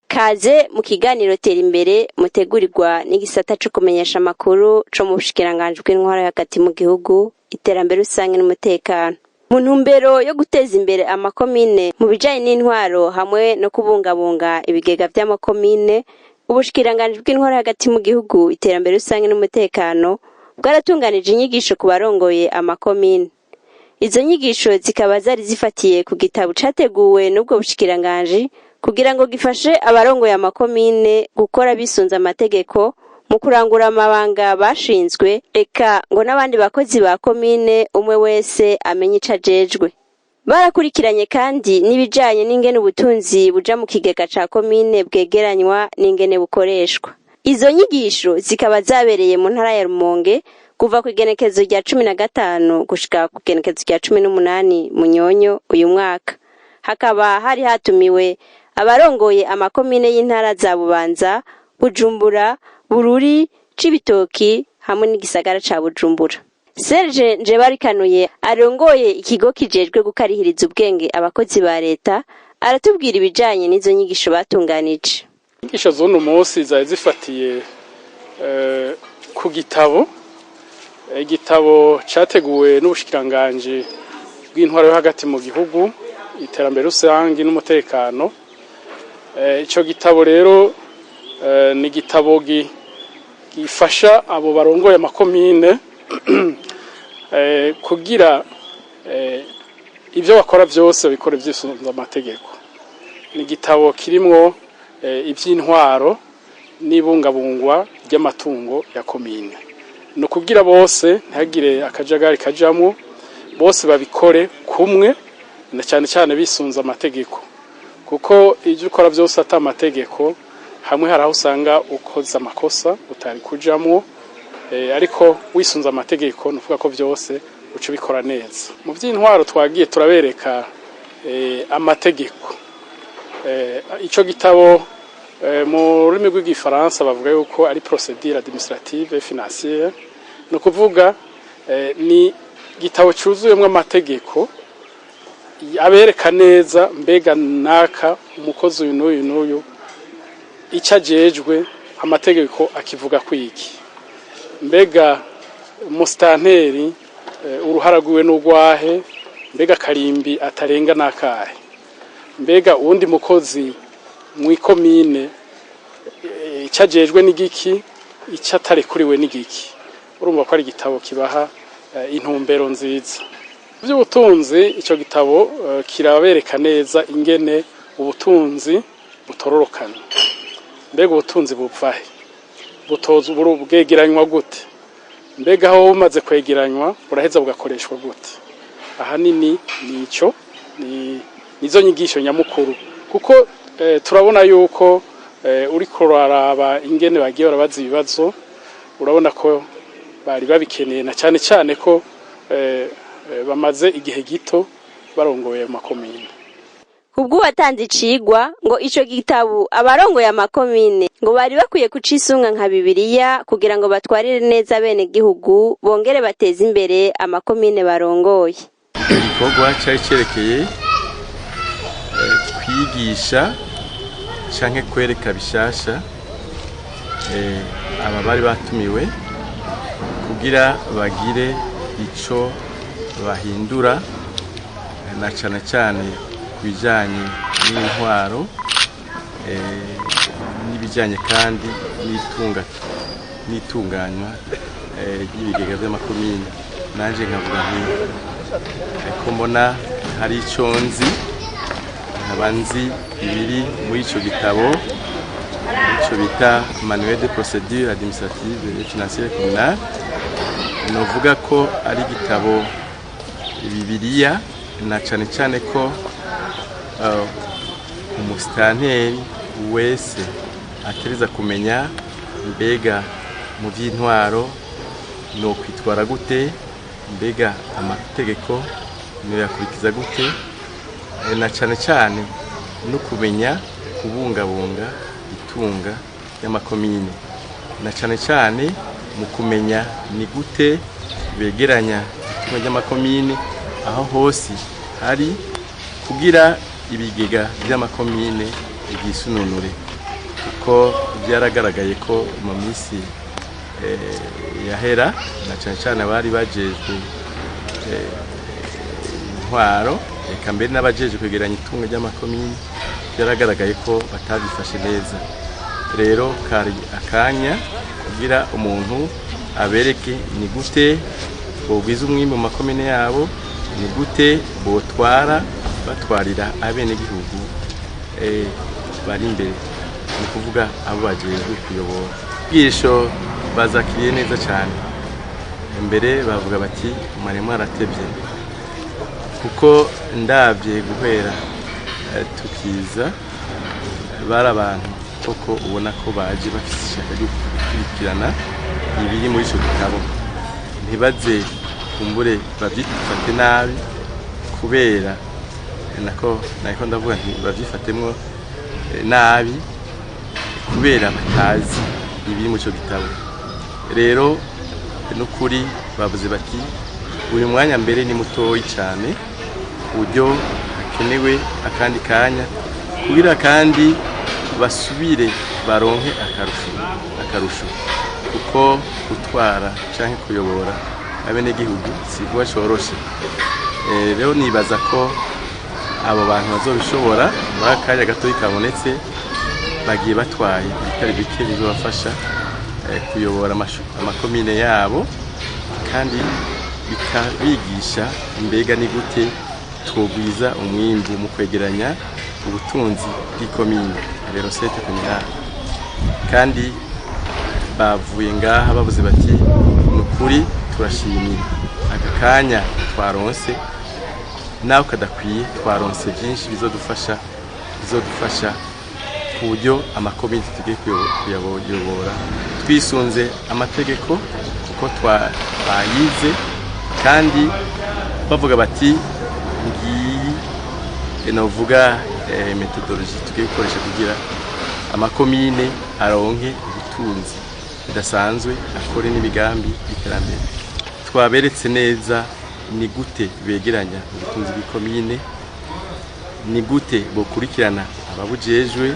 Kaze mu kiganiro tera imbere mutegurirwa n'igisata cyo kumenyesha amakuru cyo mu bushikiranganje bw'intwaro hagati mu gihugu iterambere rusange n'umutekano mu ntumbero yo guteza imbere amakomine mu bijanye n'intwaro hamwe no kubungabunga ibigega by'amakomine ubushikiranganje bw'intwaro hagati mu gihugu iterambere rusange n'umutekano bwaratunganije inyigisho ku barongoye amakomine. Izo nyigisho zikaba zari zifatiye ku gitabo categuwe n'ubwo bushikiranganje kugira ngo gifashe abarongoye amakomine gukora bisunza amategeko mu kurangura amabanga bashinzwe eka ngo n'abandi bakozi ba komine umwe wese amenye ico ajejwe. Barakurikiranye kandi n'ibijanye n'ingene ubutunzi buja mu kigega ca komine bwegeranywa n'ingene bukoreshwa. Izo nyigisho zikaba zabereye mu ntara ya Rumonge kuva ku igenekezo rya 15 gushika ku igenekezo rya 18 Munyonyo uyu mwaka. Hakaba hari hatumiwe abarongoye amakomine y'intara za Bubanza, Bujumbura, Bururi, Cibitoki hamwe n'igisagara ca Bujumbura. Serge Njebarikanuye arongoye ikigo kijejwe gukarihiriza ubwenge abakozi ba leta aratubwira ibijanye n'izo nyigisho batunganije. Inyigisho z'uno munsi zari zifatiye ku gitabo categuwe n'ubushikiranganje bw'intwaro yo hagati mu gihugu iterambere rusange n'umutekano. Ico gitabo rero ni gitabo gifasha abo barongoye amakomine kugira ivyo bakora byose bikore vyisunza amategeko. Ni gitabo kirimwo ivy'intwaro n'ibungabungwa ry'amatungo ya komine. No kugira bose ntihagire akajagari kajamwo, bose babikore kumwe na cyane bisunza amategeko. Kuko ivyo ukora byose ata amategeko hamwe haraho usanga ukoza amakosa utari kujamwo, ariko wisunza amategeko nuvuga ko byose uco bikora neza. Mu by'intwaro twagiye turabereka amategeko. Ico gitabo mu rurimi rw'igifaransa bavuga yuko ari procédure administrative et financière, no kuvuga ni gitabo cyuzuyemwe amategeko abereka neza mbega naka umukozi uyu n'uyu icajejwe amategeko akivuga kwiki, mbega mustanteri uruharaguwe n'ugwahe, mbega karimbi atarenga nakahe, mbega uwundi mukozi mwikomine icajejwe n'igiki icatarekuriwe n'igiki. Urumva ko ari igitabo kibaha intumbero nziza. By'ubutunzi ico gitabo kirabereka neza ingene ubutunzi butororokana. Mbega ubutunzi bupfahe, butoza bwegeranywa gute, mbega aho bumaze kwegeranywa buraheza bugakoreshwa gute. Ahanini nico nizo nyigisho nyamukuru, kuko turabona yuko uriko uraraba ingene bagiye barabaza ibibazo urabona ko bari babikeneye na cyane ko bamaze igihe gito barongoye amakomine. Kubwo watanze icigwa ngo ico gitabo abarongoye amakomine ngo bari bakwiye kucisunga nka Bibiliya kugira ngo batwarire neza bene gihugu bongere bateze imbere amakomine barongoye. Igikorwa cyari cyerekeye kwigisha canke kwereka bishasha aba bari batumiwe kugira bagire ico bahindura na cyane kubijanye n'intwaro n'ibijanye kandi n'itunganywa y'ibigega by'amakomine. Nanje nkavuga nti ko mbona hari ico nzi abanzi ibiri muri ico gitabo ico bita manuel de procédure administrative et financière communale. Novuga ko ari gitabo Bibiliya na cyane ko umustanteri wese atereza kumenya mbega mu by'intwaro no kwitwara gute, mbega amategeko no yakurikiza gute, na cyane cyane no kumenya kubungabunga itunga y'amakomine, na cyane cyane mu kumenya ni gute begeranya itunga ry'amakomine aho hose hari kugira ibigega by'amakomine igisununure, kuko byaragaragaye ko mu minsi yahera na cyane cyane bari bajejwe intwaro eka mbere n'abajejwe kwegeranya itunga ry'amakomine byaragaragaye ko batabifashe neza. Rero kari akanya kugira umuntu abereke ni gute bogwiza umwimbu mu makomine yabo, ni gute botwara batwarira abenegihugu bari imbere, ni kuvuga abo bajejwe kuyobora. Bwisho bazakiriye neza cyane, mbere bavuga bati maremwe aratevye, kuko ndabye guhera tukiza bari abantu koko ubona ko baje bafite ishaka ryo gukurikirana ibiri muri ico gitabo, ntibaze kumbure bavyifate nabi kubera nako ndavuga nti bavyifatemwo nabi kubera batazi ibiri mu ico gitabo. Rero n'ukuri bavuze bati uyu mwanya mbere ni mutoyi cyane, uburyo hakenewe akandi kanya kugira kandi basubire baronke akarusho, kuko gutwara canke kuyobora abenegihugu si vuba coroshe. Rero nibaza ko abo bantu bazobishobora muri akanya gatoyi kabonetse, bagiye batwaye ibitari bike bizobafasha kuyobora amakomine yabo, kandi bikabigisha mbega ni gute twogwiza umwimbu mu kwegeranya ubutunzi bw'ikomine rero sete kominale. Kandi bavuye ngaha bavuze bati nukuri turashimira aka kanya twaronse, nawe kadakwiye twaronse byinshi bizodufasha ku buryo amakomine tugiye kuyobora twisunze amategeko, kuko twayize, kandi bavuga bati ngiyi novuga metodology tugiye gukoresha kugira amakomine aronke ubutunzi bidasanzwe, akore n'imigambi y'iterambere. Twaberetse neza ni gute begeranya ubutunzi bw'ikomine, ni gute bokurikirana ababujejwe,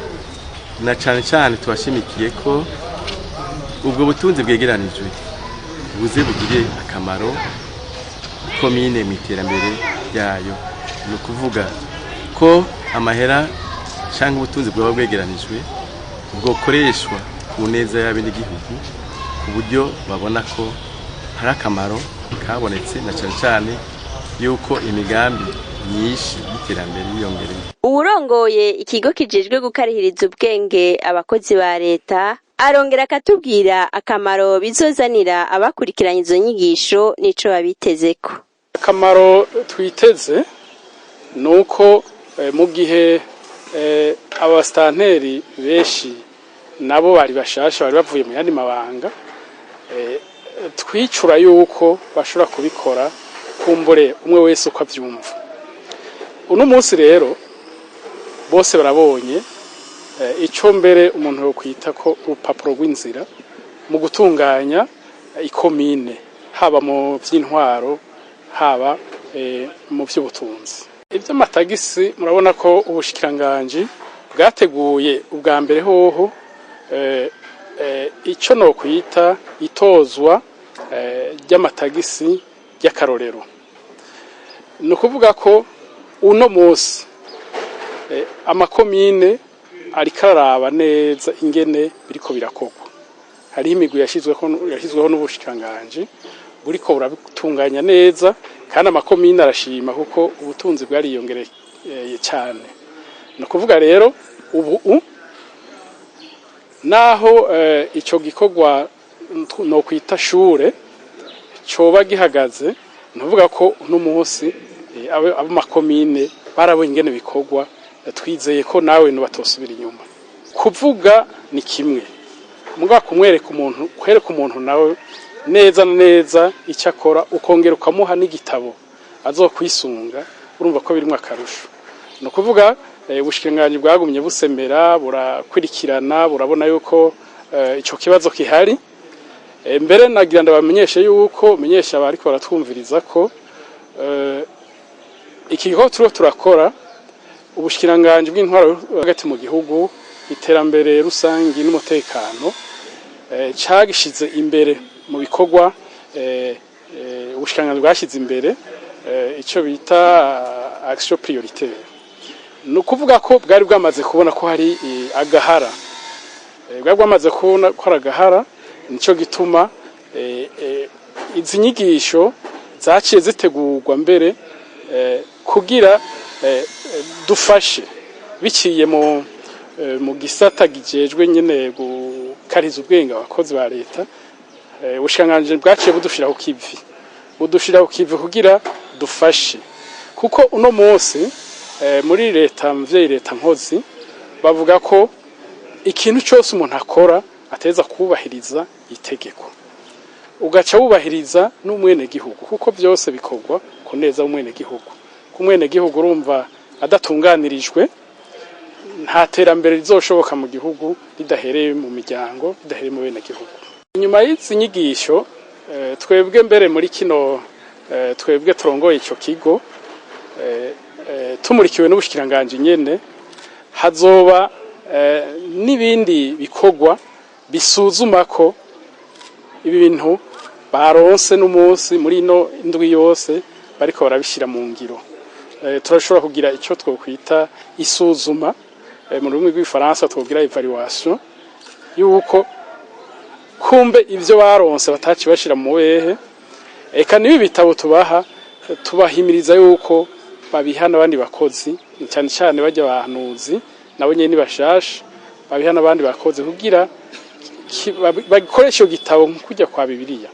na cyane cyane twashimikiye ko ubwo butunzi bwegeranijwe buze bugire akamaro komine mu iterambere ryayo. Ni ukuvuga ko amahera cyangwa ubutunzi bwaba bwegeranijwe bwokoreshwa ku neza y'abenegihugu, ku buryo babona ko hari akamaro kabonetse, na cyane cyane yuko imigambi myinshi y'iterambere yiyongereye. Uwurongoye ikigo kijejwe gukarihiriza ubwenge abakozi ba leta arongera akatubwira akamaro bizozanira abakurikiranye izo nyigisho n'ico babitezeko. Akamaro twiteze nuko mu gihe abastanteri benshi nabo bari bashasha, bari bavuye mu yandi mabanga, twicura yuko bashobora kubikora kumbure umwe wese uko avyumva. Uno munsi rero bose barabonye icyo mbere umuntu yo kwita ko urupapuro rw'inzira mu gutunganya ikomine, haba mu by'intwaro haba mu by'ubutunzi. Iby'amatagisi murabona ko ubushikiranganje bwateguye ubwa mbere hoho icyo no kwita itozwa ry'amatagisi y'akarorero. Ni ukuvuga ko uno munsi amakomine ariko araraba neza ingene biriko birakorwa. Hariho imigwi yashizweho n'ubushikiranganje buriko burabitunganya neza, kandi amakomine arashima kuko ubutunzi bwariyongereye cyane. Ni ukuvuga rero ubu naho ico gikorwa no kwita shure coba gihagaze, nuvuga ko uno munsi abo makomine barabonye ingene bikorwa, twizeye ko nawe batosubira inyuma. Kuvuga ni kimwe, mugabo kwereka umuntu nawe neza neza icyo akora, ukongera ukamuha n'igitabo azokwisunga, urumva ko birimo akarusho. No kuvuga ubushikiranganji bwagumye busemera, burakurikirana, burabona yuko ico kibazo kihari. Mbere nagira ndabamenyeshe yuko menyesha bariko baratwumviriza ko iki gikorwa turakora, ubushikiranganji bw'intwaro hagati mu gihugu, iterambere rusangi n'umutekano cagishize imbere mu bikorwa, ubushikiranganji bwashize imbere icyo bita action prioritaire. No kuvuga ko bwari bwamaze kubona ko hari agahara, bwari bwamaze kubona ko hari agahara, nico gituma izi nyigisho zaciye zitegurwa mbere kugira dufashe biciye mu gisata gijejwe nyene gukariza ubwenge abakozi ba leta. Ubushikiranganji bwaciye budushira ku kivi kugira dufashe, kuko uno munsi muri leta mvyeyi leta nkozi bavuga ko ikintu cyose umuntu akora ateza kubahiriza itegeko, ugaca wubahiriza n'umwene gihugu, kuko byose bikorwa ku neza umwene gihugu. Ku mwene gihugu urumva adatunganirijwe nta terambere rizoshoboka mu gihugu ridahereye mu miryango, ridahereye mu bene gihugu. Inyuma y'izi nyigisho twebwe mbere muri kino twebwe turongoye ico kigo tumurikiwe n'ubushikiranganji nyene, hazoba n'ibindi bikorwa bisuzuma ko ibi bintu baronse n'umunsi muri ino indwi yose bariko barabishira mu ngiro. Turashobora kugira icyo twokwita isuzuma, mu rurimi rw'ifaransa twogira evaluation, yuko kumbe ivyo baronse bataci bashira mu wehe. Eka nibi bitabo tubaha tubahimiriza yuko babihana abandi bakozi, cyane cyane bajya bahanuzi nabo nyene ni bashasha, babihana abandi bakozi kugira bagikoresha iyo gitabo kujya kwa Bibiliya.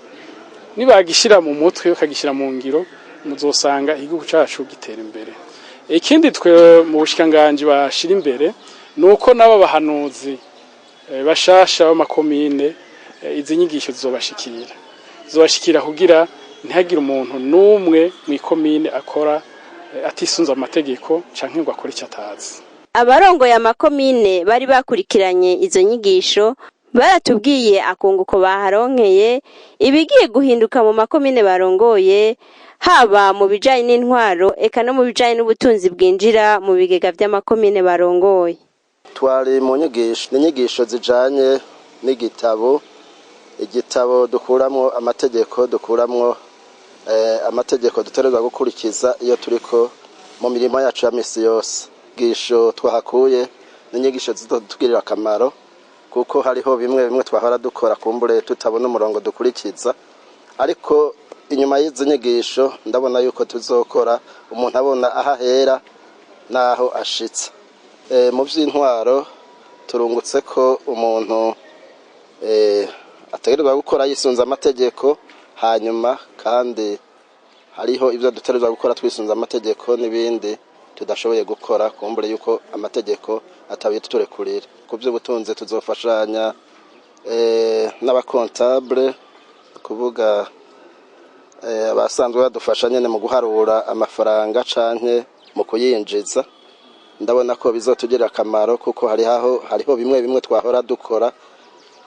Nibagishira mu mutwe bakagishira mu ngiro, muzosanga igihugu cacu gitera imbere. Ikindi twe mu bushikiranganji bashira imbere nuko nabo bahanuzi bashasha b'amakomine izi nyigisho zizobashikira kugira ntihagire umuntu n'umwe mu ikomine akora atisunza amategeko canke ngo akore icyo atazi. Abarongoye amakomine bari bakurikiranye izo nyigisho baratubwiye akunguko baharonkeye, ibigiye guhinduka mu makomine barongoye, haba mu bijanye n'intwaro eka no mu bijanye n'ubutunzi bwinjira mu bigega vy'amakomine barongoye. Twari mu nyigisho zijanye n'igitabo dukuramwo amategeko, amategeko dutegerezwa gukurikiza iyo turiko mu mirimo yacu ya misi yose. Inyigisho twahakuye n'inyigisho zizotugirira akamaro, kuko hariho bimwe twahora dukora kumbure tutabona umurongo dukurikiza, ariko inyuma y'izo nyigisho ndabona yuko tuzokora umuntu abona ahahera naho ashitse. Mu vy'intwaro turungutse ko umuntu ategerezwa gukora yisunza amategeko, hanyuma kandi hariho ivyo dutegerezwa gukora twisunza amategeko n'ibindi tudashoboye gukora kumbure yuko amategeko atabiturekurira. Ku vy'ubutunzi tuzofashanya n'abakontable, kuvuga abasanzwe badufasha nyene mu guharura amafaranga canke mu kuyinjiza. Ndabona ko bizotugirira akamaro, kuko hariho bimwe twahora dukora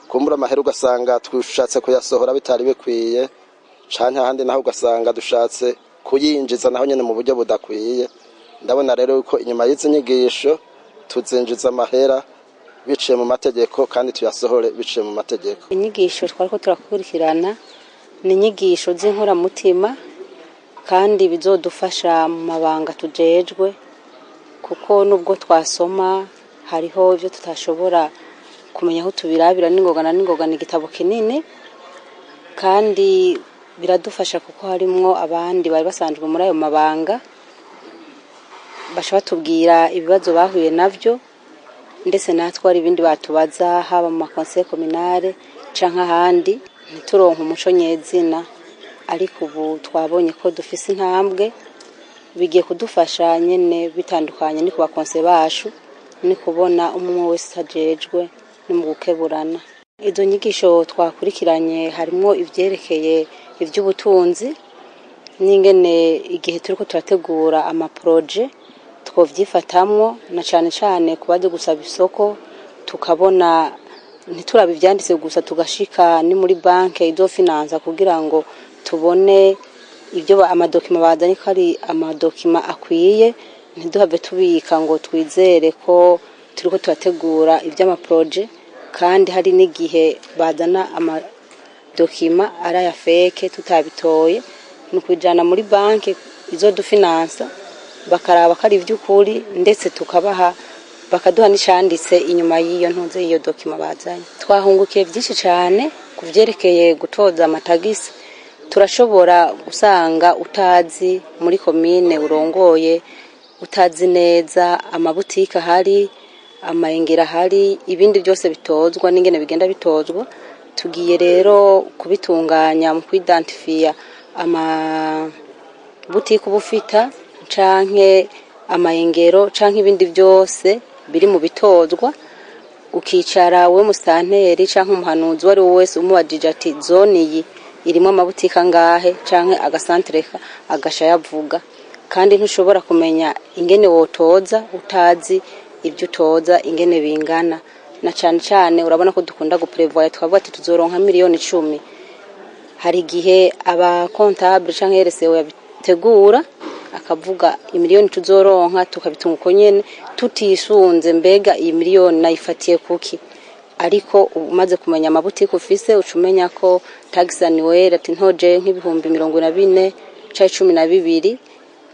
kumbura amahera ugasanga twushatse kuyasohora bitari bikwiye, canke ahandi naho ugasanga dushatse kuyinjiza naho nyene mu buryo budakwiye. Ndabona rero yuko inyuma y'izi nyigisho tuzinjiza amahera biciye mu mategeko kandi tuyasohore biciye mu mategeko. Inyigisho twariko turakurikirana ni inyigisho z'inkoramutima kandi bizodufasha mu mabanga tujejwe, kuko nubwo twasoma hariho ivyo tutashobora kumenya aho tubirabira n'ingoga igitabo kinini, kandi biradufasha kuko harimwo abandi bari basanzwe muri ayo mabanga basha batubwira ibibazo bahuye navyo, ndetse natwe ari ibindi batubaza haba mu conseil communal canke ahandi, ntituronka umuco nyezina. Ariko ubu twabonye ko dufise intambwe, bigiye kudufasha nyene bitandukanye ni ku bakonse bacu, ni kubona umwe wese ajejwe no mu gukeburana. Izo nyigisho twakurikiranye harimo ivyerekeye ivy'ubutunzi n'ingene igihe turiko turategura amaproje twovyifatamwo, na cane cane kubaje gusaba isoko tukabona ntiturabe ivyanditse gusa, tugashika ni muri banke izofinanza kugira ngo tubone ibyo amadokima bazanye ko ari amadokima akwiye, ntiduhave tubika ngo twizere ko turiko turategura ivy'amaproje kandi hari n'igihe bazana amadokima ari aya feke tutabitoye. Ni ukwijana muri banke izodufinansa bakaraba ko ari ivy'ukuri, ndetse tukabaha bakaduha n'icanditse inyuma y'iyo ntuze y'iyo dokima bazanye. Twahungukiye byinshi cyane kuvyerekeye gutoza amatagisi. Turashobora gusanga utazi muri komine urongoye, utazi neza amabutike ahari, amayengera ahari, ibindi byose bitozwa n'ingene bigenda bitozwa. Tugiye rero kubitunganya mu kwidentifia amabutike ubufita canke amayengero canke ibindi byose biri mu bitozwa, ukicara we musanteri canke umuhanuzi wari wese umubajije ati zone iyi irimo amabutike angahe canke agasantere agasha yavuga, kandi ntushobora kumenya ingene wotoza utazi ibyo utoza ingene bingana. Na cane cane urabona ko dukunda guprevoya, twavuga ati tuzoronka miliyoni 10. Hari gihe aba comptable canke RCO yabitegura akavuga imiliyoni tuzoronka tukabitunga uko nyene tutisunze mbega iyi miliyoni nayifatiye kuki. Ariko umaze kumenya amabutike ufise ucumenya ko tax annuel ati ntoje nk'ibihumbi 24 canke 12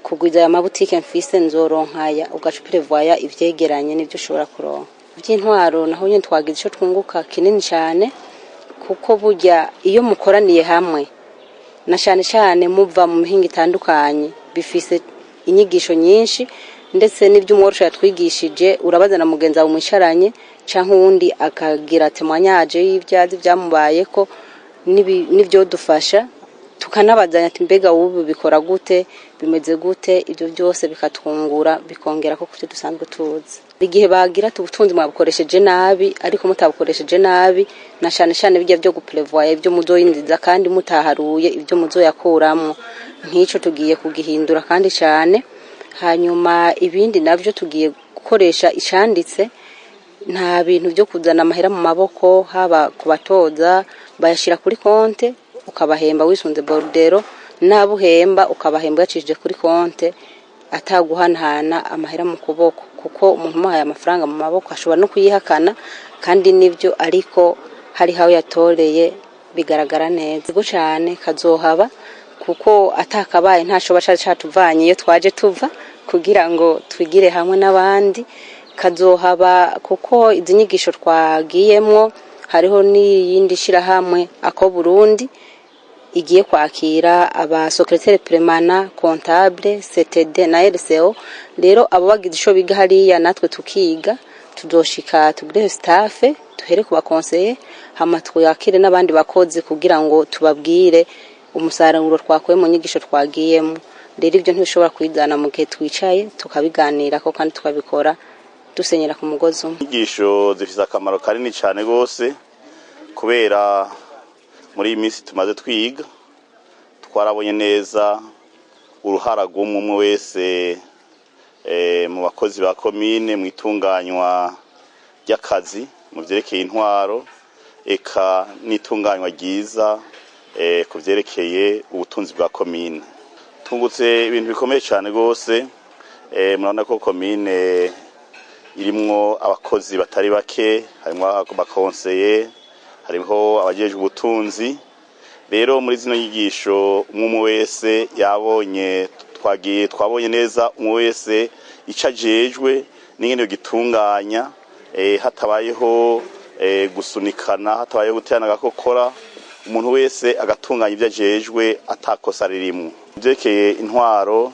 kugwiza ya mabutike mfise nzoronkaya, ugacuprevoya ivyegeranye n'ivyo ushobora kuronka. By'intwaro naho nyene twagize ico twunguka kinini cyane, kuko burya iyo mukoraniye hamwe na cyane cyane muva mu mihinga itandukanye bifise inyigisho nyinshi, ndetse n'ivy'umworosha yatwigishije urabaza na mugenzi wawe mwisharanye canke uwundi akagira témoignage y'ivyazi byamubayeko n'ivyo dufasha, tukanabazanya ati mbega ubu bikora gute, bimeze gute. Ibyo byose bikatwungura bikongera ko kuvyo dusanzwe tuzi. Igihe bagira tubutunzi mwabukoresheje nabi, ariko mutabukoresheje nabi na cyane cyane bijya byo guprevoya ibyo muzoyindiza kandi mutaharuye ibyo muzoyakuramo, nk'ico tugiye kugihindura kandi cyane. Hanyuma ibindi navyo tugiye gukoresha icanditse, nta bintu byo kuzana amahera mu maboko, haba kubatoza bayashira kuri konte ukabahemba wisunze bordero, nabuhemba ukabahemba yacishije kuri konte ataguhanahana amahera mu kuboko, kuko umuntu muhaye amafaranga mu maboko ashobora no kuyihakana kandi nivyo, ariko hari hawe yatoreye bigaragara neza. Go cyane kazohaba kuko atakabaye ntashobora cyatuvanye iyo twaje tuva kugira ngo twigire hamwe n'abandi. Kazohaba kuko izi nyigisho twagiyemwo hariho n'iyindi shirahamwe ako Burundi igiye kwakira aba secrétaire permanent, comptable, CTD na RCO. Rero abo bagize ico biga hariya natwe tukiga, tudoshika tugire staff tuhere ku bakonseiller, hama twakire n'abandi bakozi kugira ngo tubabwire umusaruro twakoye mu nyigisho twagiyemo. Rero ibyo ntibishobora kwizana mu gihe twicaye tukabiganira ko kandi tukabikora dusenyera ku mugozi umwe. Inyigisho zifise akamaro kanini cyane gose, kubera muri iyi minsi tumaze twiga twarabonye neza uruhara rw'umwe wese mu bakozi ba komine mu itunganywa ry'akazi mu vyerekeye intwaro, eka n'itunganywa ryiza ku vyerekeye ubutunzi bwa komine. Tungutse ibintu bikomeye cyane gose. Murabona ko komine irimwo abakozi batari bake, harimo abakonseye, hariho abajejwe ubutunzi. Rero muri zino nyigisho umwe wese yabonye twabonye neza umwe wese icajejwe n'ingene gitunganya, hatabayeho gusunikana, hatabayeho guterana gakokora, umuntu wese agatunganya ibyo ajejwe atakosa ririmo. Byekeye intwaro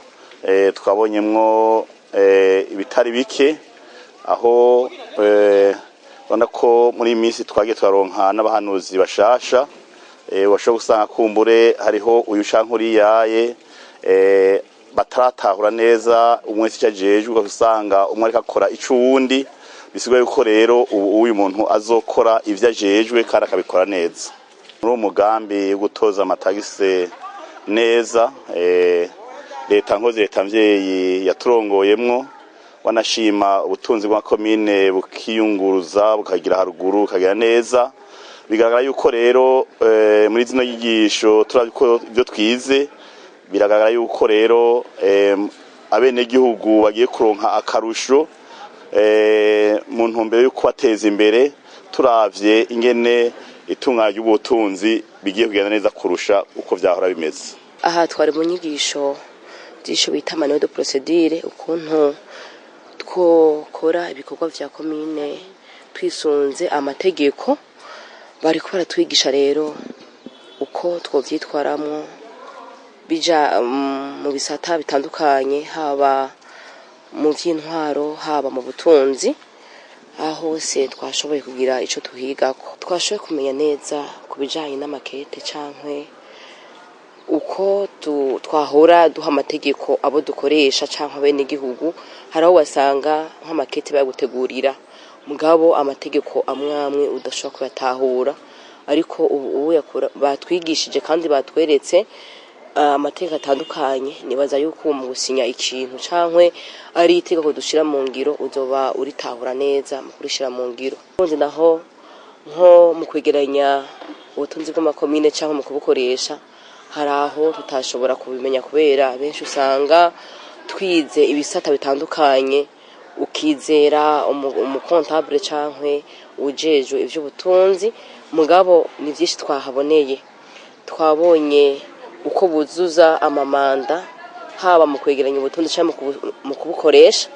twabonyemwo ibitari bike, aho bana ko muri minsi twagiye twaronka n'abahanuzi bashasha, washo gusanga kumbure hariho uyu shankuri yaye bataratahura neza umwe cyajejwe, usanga umwe ariko akora ico wundi bisigwa yuko rero uyu muntu azokora ivyo ajejwe kandi akabikora neza muri umugambi wo gutoza amatagise neza leta nkoze leta mvyeyi yaturongoyemwo wanashima ubutunzi bwa komine bukiyunguruza bukagira haruguru bukagira neza bigaragara yuko rero muri zino yigisho turabiko ivyo twize biragaragara yuko rero abene gihugu bagiye kuronka akarusho mu ntumbero yo kubateza imbere turavye ingene itunganya ry'ubutunzi bigiye kugenda neza kurusha uko vyahora bimeze. Aha twari mu nyigisho zisho bita manuel de procédure ukuntu twokora ibikorwa vya komine twisunze amategeko bariko baratwigisha rero uko twovyitwaramwo bija mu bisata bitandukanye haba mu vy'intwaro haba mu butunzi aho se twashoboye kugira ico tuhigako twashoboye kumenya neza kubijanye n'amakete cankwe uko twahora duha amategeko abo dukoresha canke bene gihugu haraho wasanga nk'amakete bagutegurira mugabo amategeko amwamwe udashobora kuyatahura ariko ubu yakora batwigishije kandi batweretse amategeko atandukanye nibaza yuko mu gusinya ikintu cankwe ari itegeko dushira mu ngiro uzoba uritahura neza mu kurishira mu ngiro nzi naho nko mu kwegeranya ubutunzi bw'amakomine canke mu kubukoresha haraho tutashobora kubimenya kubera benshi usanga twize ibisata bitandukanye ukizera umukontable cankwe ujejwe ivy'ubutunzi mugabo ni vyinshi twahaboneye twabonye uko buzuza amamanda haba mu kwegeranya ubutunzi cyangwa mu kubukoresha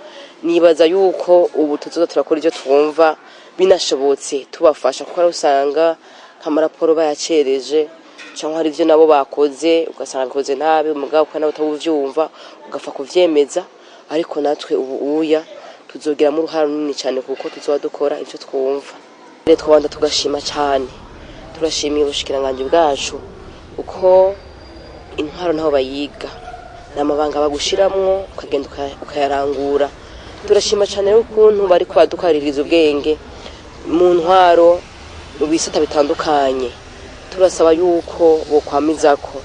nibaza yuko ubu tuzoza turakora ibyo twumva binashobotse tubafasha kuko usanga nk'amaraporo bayacereje cyangwa hari ibyo nabo bakoze ugasanga bikoze nabi umugabo ko nawe utabuvyumva ugafa kuvyemeza ariko natwe ubu uya tuzogeramo uruhara runini cyane kuko tuzoba dukora ibyo twumva rero twabanda tugashima cyane turashimiye ubushikiranganje bwacu uko intwaro naho bayiga namabanga bagushiramwo ukagenda ukayarangura turashima cyane rero ukuntu bari kwadukaririza ubwenge mu ntwaro mu bisata bitandukanye turasaba yuko bokwamizako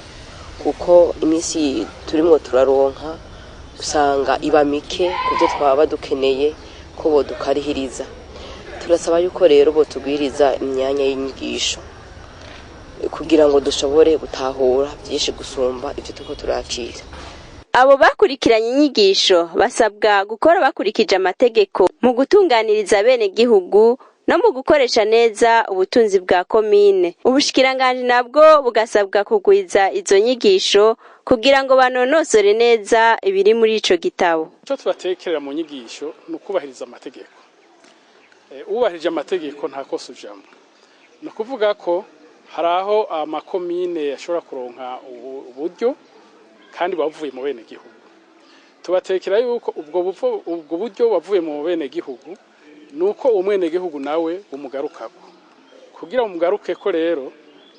kuko iminsi turimo turaronka usanga iba mike kubyo twaba dukeneye ko bodukarihiriza turasaba yuko rero botugwiriza imyanya y'inyigisho kugira ngo dushobore gutahura byinshi gusumba ibyo tuko turakira. Abo bakurikiranye inyigisho basabwa gukora bakurikije amategeko mu gutunganiriza bene gihugu no mu gukoresha neza ubutunzi bwa komine. Ubushikiranganje nabwo bugasabwa kugwiza izo nyigisho kugira ngo banonosore neza ibiri muri ico gitabo. Cyo tubatekerera mu nyigisho nukubahiriza amategeko. Ubahirije amategeko nta kosa ujambo. No kuvuga ko haraho amakomine yashobora kuronka uburyo kandi bavuye mu bene gihugu. Tubatekera yuko ubwo buryo bavuye mu bene gihugu nuko umwene gihugu nawe umugarukako. Kugira umugaruke ko rero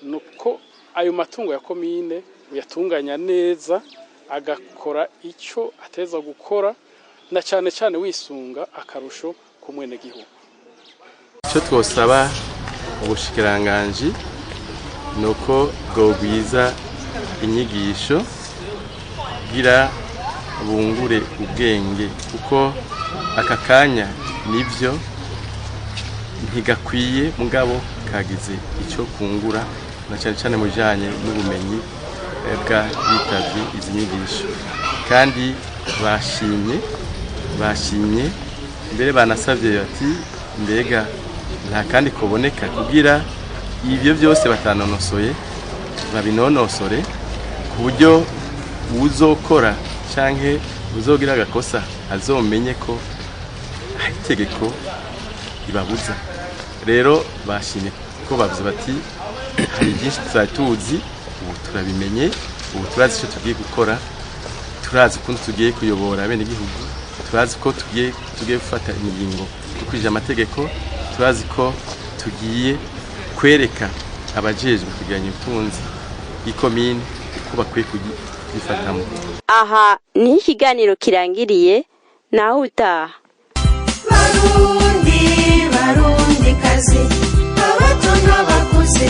nuko ayo matungo ya komine uyatunganya neza agakora ico ateza gukora na cyane cyane wisunga akarusho ku mwene gihugu. Icyo twosaba ubushikiranganje nuko bwogwiza inyigisho gira bungure ubwenge kuko aka kanya nivyo ntigakwiye mugabo kagize icyo kungura na cyane cyane mu bijanye n'ubumenyi bwa bitavye izi nyigisho kandi bashimye mbere banasavye bati mbega nta kandi kuboneka kugira ibyo byose batanonosoye babinonosore ku buryo uzokora canke uzogira agakosa azomenye ko itegeko ibabuza rero bashimye ko bavuze bati hari byinshi tuzi ubu turabimenye ubu turazi icyo tugiye gukora turazi ukuntu tugiye kuyobora bene igihugu turazi ko tugiye gufata ingingo dukurikije amategeko turazi ko tugiye kwereka abajejwe kugiranya ubutunzi bw'ikomine ko bakwiye kugifatamo. Aha ni ikiganiro kirangiriye naho utaha. barundikazi abato n'abakuze